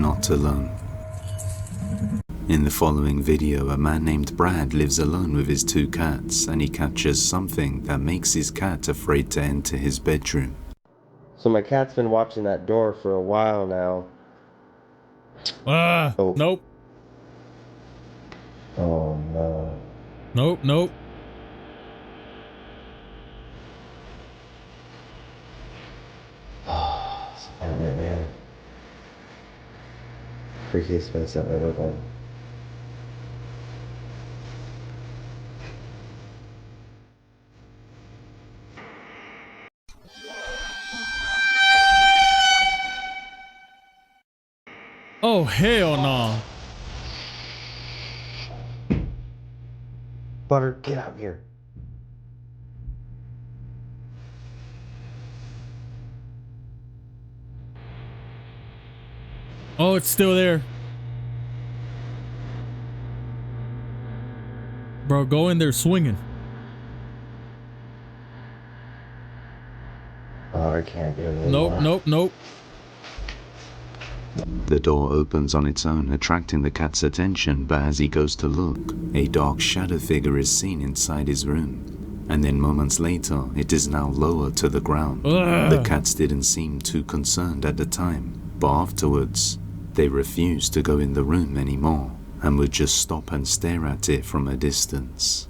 not alone. In the following video, a man named Brad lives alone with his 2 cats, and he captures something that makes his cat afraid to enter his bedroom. So my cat's been watching that door for a while now. Oh. Nope. Oh no. Nope. Man. Freakiest place I've ever been. Oh, hell no. Butter, get out here. Oh, it's still there. Bro, go in there swinging. Oh, I can't do it anymore. Nope. The door opens on its own, attracting the cat's attention, but as he goes to look, a dark shadow figure is seen inside his room. And then moments later, it is now lower to the ground. The cats didn't seem too concerned at the time, but afterwards, they refused to go in the room anymore and would just stop and stare at it from a distance.